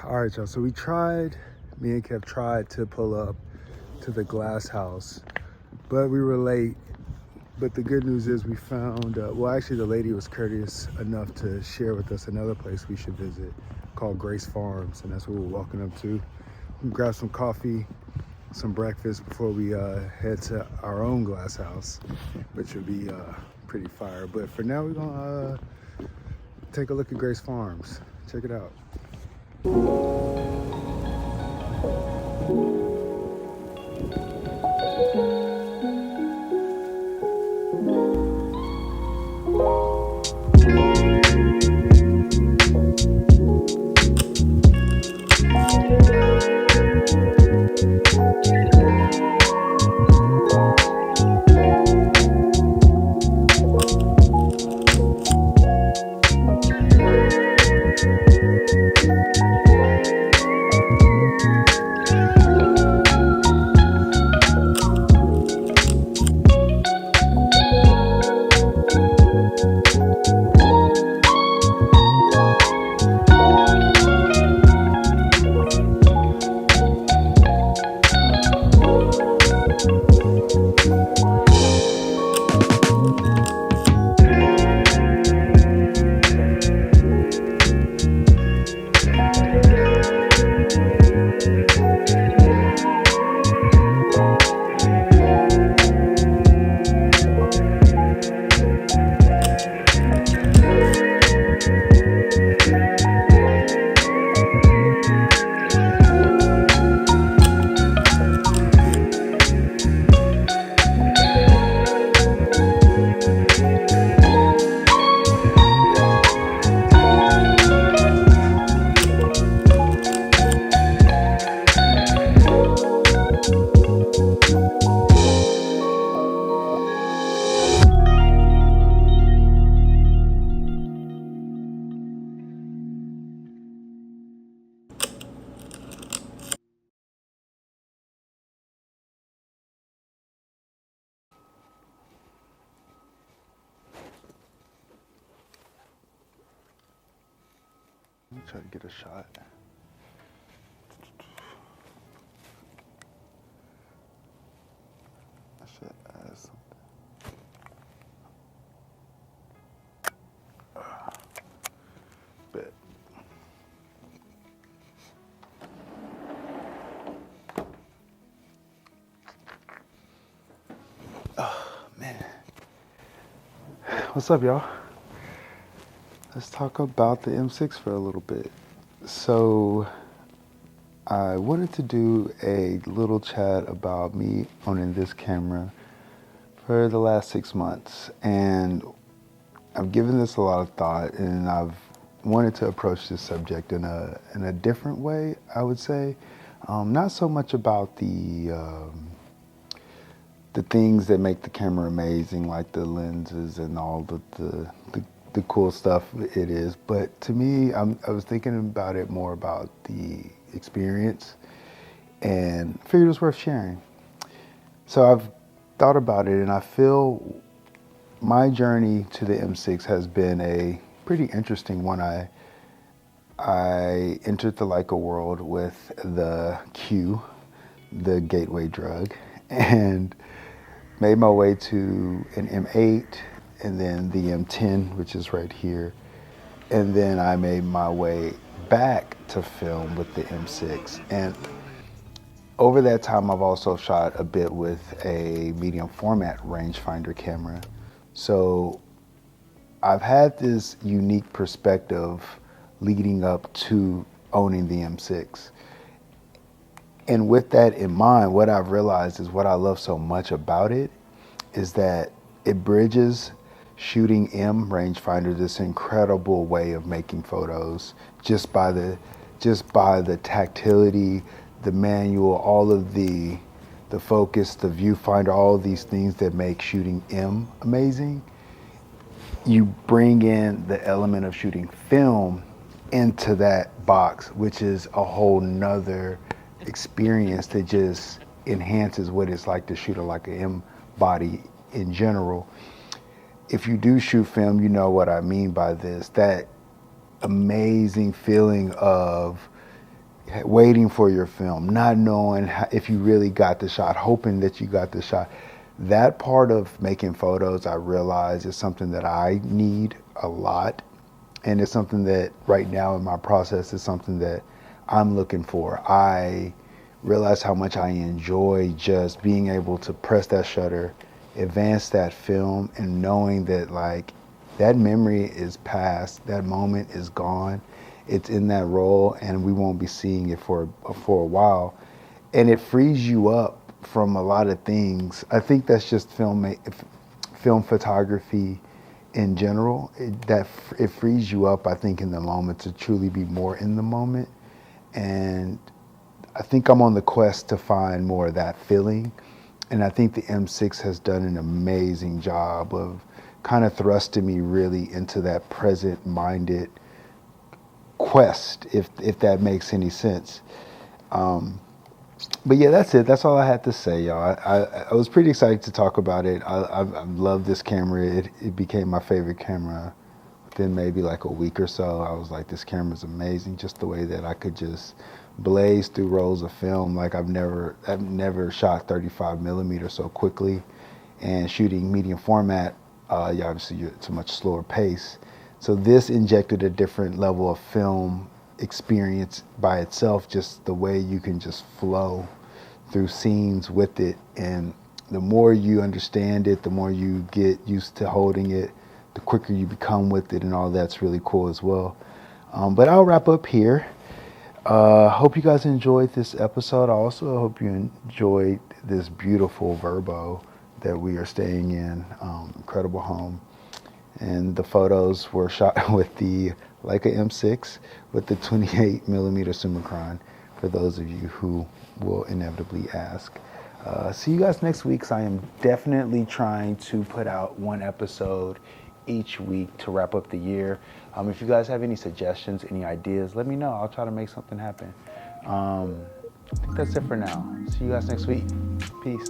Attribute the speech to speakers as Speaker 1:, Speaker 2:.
Speaker 1: All right, y'all. So me and Kev tried to pull up to the Glasshouse, but we were late. But the good news is we found, well, actually the lady was courteous enough to share with us another place we should visit called Grace Farms, and that's what we're walking up to. We grab some coffee, some breakfast before we head to our own Glasshouse, which would be pretty fire. But for now, we're gonna take a look at Grace Farms. Check it out. Let me try to get a shot. I should add something. Bet. Oh, man. What's up, y'all? Let's talk about the M6 for a little bit. So, I wanted to do a little chat about me owning this camera for the last 6 months, and I've given this a lot of thought, and I've wanted to approach this subject in a different way, I would say. Not so much about the things that make the camera amazing, like the lenses and all the cool stuff it is. But to me, I was thinking about it more about the experience, and figured it was worth sharing. So I've thought about it, and I feel my journey to the M6 has been a pretty interesting one. I entered the Leica world with the Q, the gateway drug, and made my way to an M8, and then the M10, which is right here. And then I made my way back to film with the M6. And over that time, I've also shot a bit with a medium format rangefinder camera. So I've had this unique perspective leading up to owning the M6. And with that in mind, what I've realized is what I love so much about it is that it bridges shooting M rangefinder, this incredible way of making photos, just by the tactility, the manual, all of the focus, the viewfinder, all of these things that make shooting M amazing. You bring in the element of shooting film into that box, which is a whole nother experience that just enhances what it's like to shoot a Leica M body in general. If you do shoot film, you know what I mean by this, that amazing feeling of waiting for your film, not knowing if you really got the shot, hoping that you got the shot. That part of making photos, I realize, is something that I need a lot. And it's something that right now in my process is something that I'm looking for. I realize how much I enjoy just being able to press that shutter, advance that film, and knowing that like that memory is past, that moment is gone, it's in that roll, and we won't be seeing it for a while, and it frees you up from a lot of things. I think that's just film photography in general. It frees you up, I think, in the moment to truly be more in the moment, and I think I'm on the quest to find more of that feeling. And I think the M6 has done an amazing job of kind of thrusting me really into that present-minded quest, if that makes any sense. But yeah, that's it. That's all I had to say, y'all. I was pretty excited to talk about it. I love this camera. It became my favorite camera within maybe like a week or so. I was like, this camera's amazing. Just the way that I could just blaze through rolls of film. Like I've never shot 35 millimeter so quickly, and shooting medium format, obviously it's a much slower pace. So this injected a different level of film experience by itself, just the way you can just flow through scenes with it. And the more you understand it, the more you get used to holding it, the quicker you become with it, and all that's really cool as well. But I'll wrap up here. Hope you guys enjoyed this episode. I also hope you enjoyed this beautiful Verbo that we are staying in. Incredible home. And the photos were shot with the Leica M6 with the 28 millimeter Summicron, for those of you who will inevitably ask. See you guys next week. So I am definitely trying to put out one episode each week to wrap up the year. If you guys have any suggestions, any ideas, let me know. I'll try to make something happen. I think that's it for now. See you guys next week. Peace.